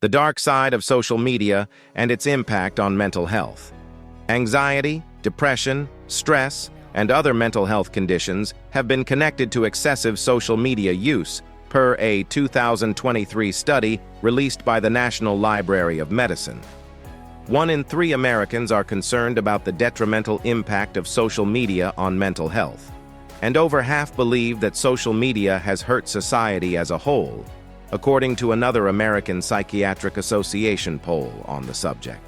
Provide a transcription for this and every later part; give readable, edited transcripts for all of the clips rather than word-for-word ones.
The dark side of social media and its impact on mental health. Anxiety, depression, stress, and other mental health conditions have been connected to excessive social media use, per a 2023 study released by the National Library of Medicine. 1 in 3 Americans are concerned about the detrimental impact of social media on mental health, and over half believe that social media has hurt society as a whole, according to another American Psychiatric Association poll on the subject.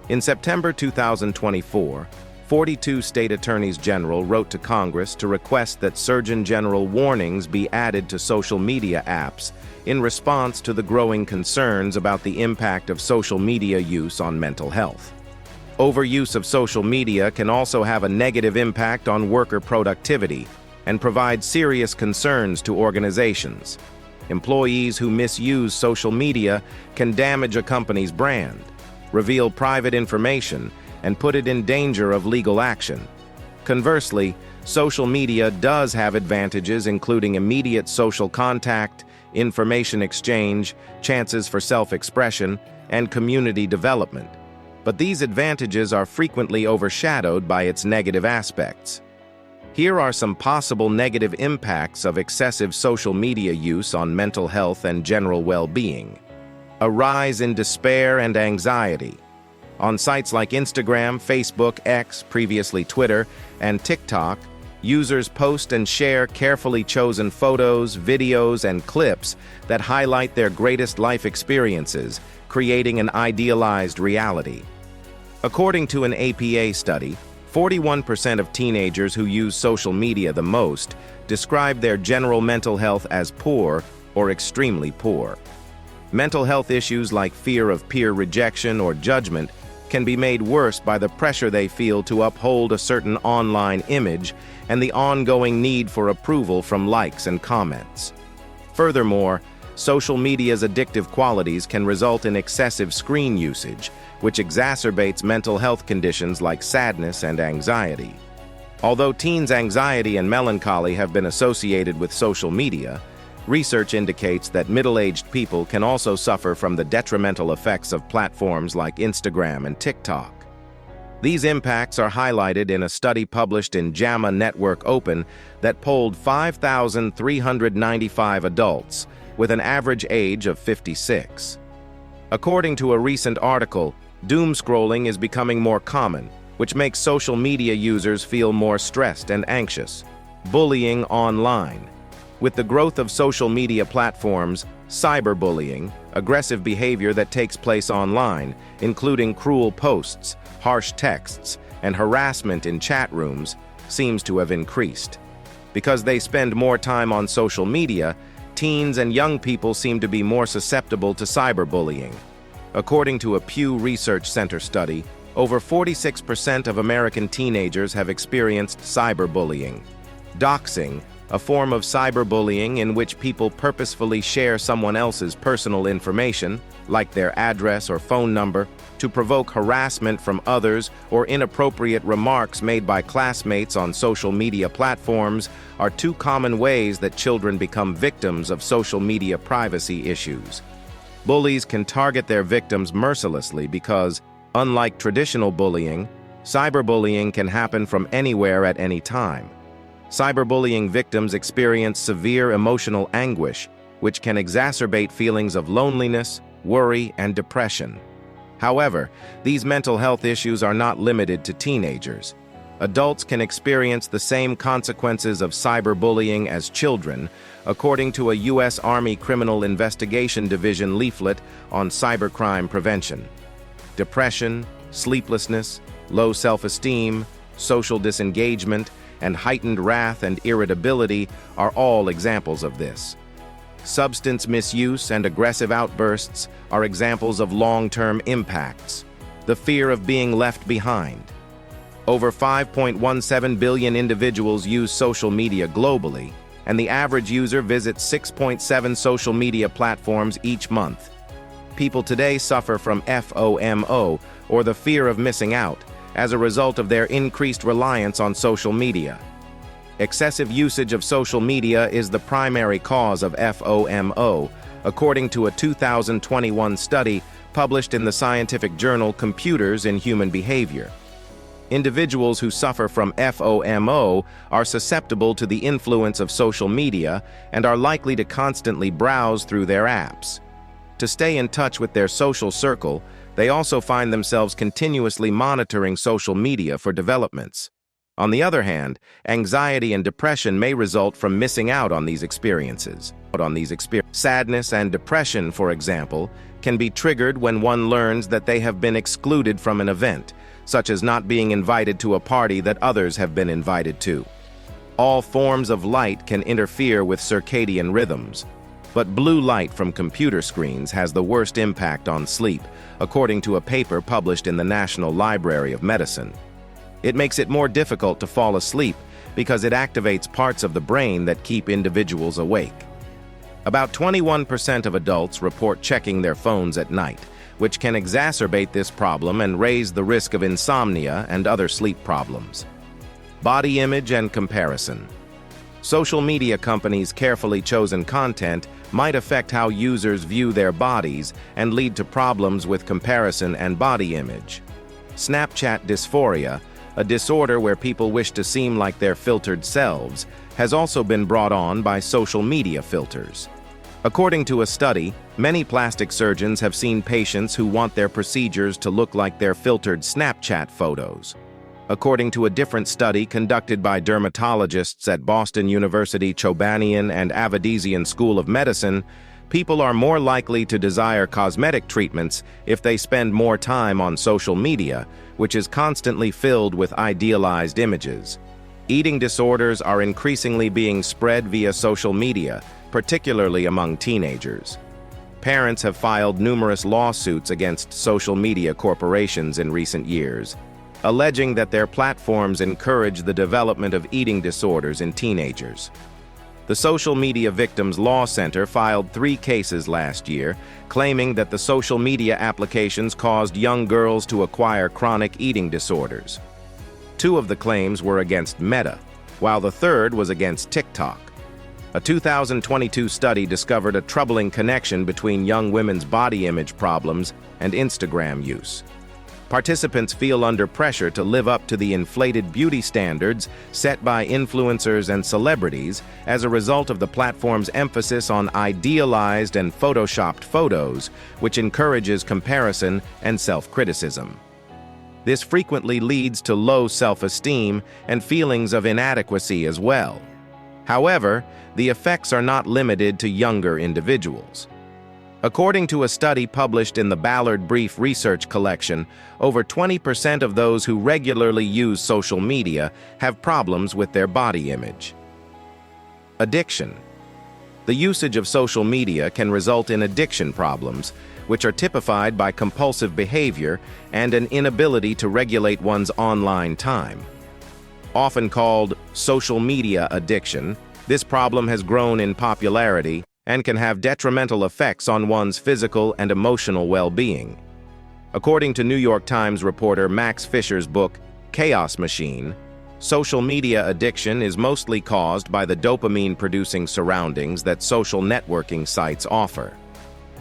In September 2024, 42 state attorneys general wrote to Congress to request that Surgeon General warnings be added to social media apps in response to the growing concerns about the impact of social media use on mental health. Overuse of social media can also have a negative impact on worker productivity and provide serious concerns to organizations. Employees who misuse social media can damage a company's brand, reveal private information, and put it in danger of legal action. Conversely, social media does have advantages including immediate social contact, information exchange, chances for self-expression, and community development. But these advantages are frequently overshadowed by its negative aspects. Here are some possible negative impacts of excessive social media use on mental health and general well-being. A rise in despair and anxiety. On sites like Instagram, Facebook, X, previously Twitter, and TikTok, users post and share carefully chosen photos, videos, and clips that highlight their greatest life experiences, creating an idealized reality. According to an APA study, 41% of teenagers who use social media the most describe their general mental health as poor or extremely poor. Mental health issues like fear of peer rejection or judgment can be made worse by the pressure they feel to uphold a certain online image and the ongoing need for approval from likes and comments. Furthermore, social media's addictive qualities can result in excessive screen usage, which exacerbates mental health conditions like sadness and anxiety. Although teens' anxiety and melancholy have been associated with social media, research indicates that middle-aged people can also suffer from the detrimental effects of platforms like Instagram and TikTok. These impacts are highlighted in a study published in JAMA Network Open that polled 5,395 adults with an average age of 56. According to a recent article, doom scrolling is becoming more common, which makes social media users feel more stressed and anxious. Bullying online. With the growth of social media platforms, cyberbullying, aggressive behavior that takes place online, including cruel posts, harsh texts, and harassment in chat rooms, seems to have increased. Because they spend more time on social media, teens and young people seem to be more susceptible to cyberbullying. According to a Pew Research Center study, over 46% of American teenagers have experienced cyberbullying. Doxing, a form of cyberbullying in which people purposefully share someone else's personal information, like their address or phone number, to provoke harassment from others or inappropriate remarks made by classmates on social media platforms, are 2 common ways that children become victims of social media privacy issues. Bullies can target their victims mercilessly because, unlike traditional bullying, cyberbullying can happen from anywhere at any time. Cyberbullying victims experience severe emotional anguish, which can exacerbate feelings of loneliness, worry, and depression. However, these mental health issues are not limited to teenagers. Adults can experience the same consequences of cyberbullying as children, according to a U.S. Army Criminal Investigation Division leaflet on cybercrime prevention. Depression, sleeplessness, low self-esteem, social disengagement, and heightened wrath and irritability are all examples of this. Substance misuse and aggressive outbursts are examples of long-term impacts. The fear of being left behind. Over 5.17 billion individuals use social media globally, and the average user visits 6.7 social media platforms each month. People today suffer from FOMO, or the fear of missing out, as a result of their increased reliance on social media. Excessive usage of social media is the primary cause of FOMO, according to a 2021 study published in the scientific journal Computers in Human Behavior. Individuals who suffer from FOMO are susceptible to the influence of social media and are likely to constantly browse through their apps. To stay in touch with their social circle, they also find themselves continuously monitoring social media for developments. On the other hand, anxiety and depression may result from missing out on these experiences. Sadness and depression, for example, can be triggered when one learns that they have been excluded from an event, such as not being invited to a party that others have been invited to. All forms of light can interfere with circadian rhythms, but blue light from computer screens has the worst impact on sleep, according to a paper published in the National Library of Medicine. It makes it more difficult to fall asleep because it activates parts of the brain that keep individuals awake. About 21% of adults report checking their phones at night, which can exacerbate this problem and raise the risk of insomnia and other sleep problems. Body image and comparison. Social media companies' carefully chosen content might affect how users view their bodies and lead to problems with comparison and body image. Snapchat dysphoria, a disorder where people wish to seem like their filtered selves, has also been brought on by social media filters. According to a study, many plastic surgeons have seen patients who want their procedures to look like their filtered Snapchat photos. According to a different study conducted by dermatologists at Boston University Chobanian and Avedisian School of Medicine, people are more likely to desire cosmetic treatments if they spend more time on social media, which is constantly filled with idealized images. Eating disorders are increasingly being spread via social media, particularly among teenagers. Parents have filed numerous lawsuits against social media corporations in recent years, alleging that their platforms encourage the development of eating disorders in teenagers. The Social Media Victims Law Center filed 3 cases last year, claiming that the social media applications caused young girls to acquire chronic eating disorders. 2 of the claims were against Meta, while the third was against TikTok. A 2022 study discovered a troubling connection between young women's body image problems and Instagram use. Participants feel under pressure to live up to the inflated beauty standards set by influencers and celebrities as a result of the platform's emphasis on idealized and photoshopped photos, which encourages comparison and self-criticism. This frequently leads to low self-esteem and feelings of inadequacy as well. However, the effects are not limited to younger individuals. According to a study published in the Ballard Brief Research Collection, over 20% of those who regularly use social media have problems with their body image. Addiction. The usage of social media can result in addiction problems, which are typified by compulsive behavior and an inability to regulate one's online time. Often called social media addiction, this problem has grown in popularity and can have detrimental effects on one's physical and emotional well-being. According to New York Times reporter Max Fisher's book, Chaos Machine, social media addiction is mostly caused by the dopamine-producing surroundings that social networking sites offer.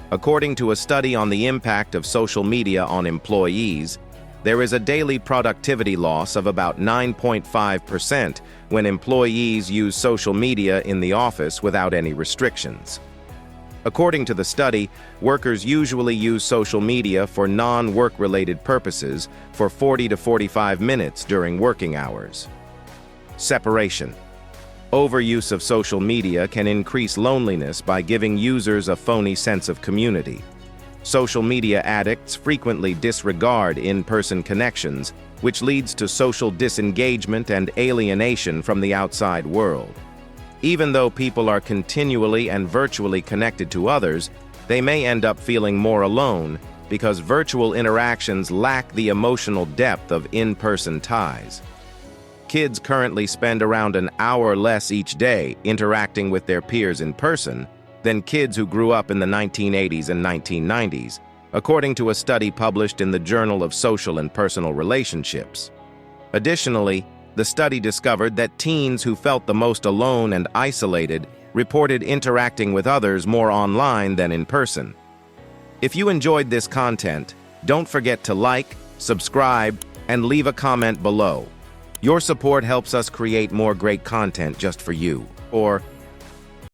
According to a study on the impact of social media on employees, there is a daily productivity loss of about 9.5% when employees use social media in the office without any restrictions. According to the study, workers usually use social media for non-work-related purposes for 40 to 45 minutes during working hours. Separation. Overuse of social media can increase loneliness by giving users a phony sense of community. Social media addicts frequently disregard in-person connections, which leads to social disengagement and alienation from the outside world. Even though people are continually and virtually connected to others, they may end up feeling more alone because virtual interactions lack the emotional depth of in-person ties. Kids currently spend around an hour less each day interacting with their peers in person than kids who grew up in the 1980s and 1990s, according to a study published in the Journal of Social and Personal Relationships. Additionally, the study discovered that teens who felt the most alone and isolated reported interacting with others more online than in person. If you enjoyed this content, don't forget to like, subscribe, and leave a comment below. Your support helps us create more great content just for you. Or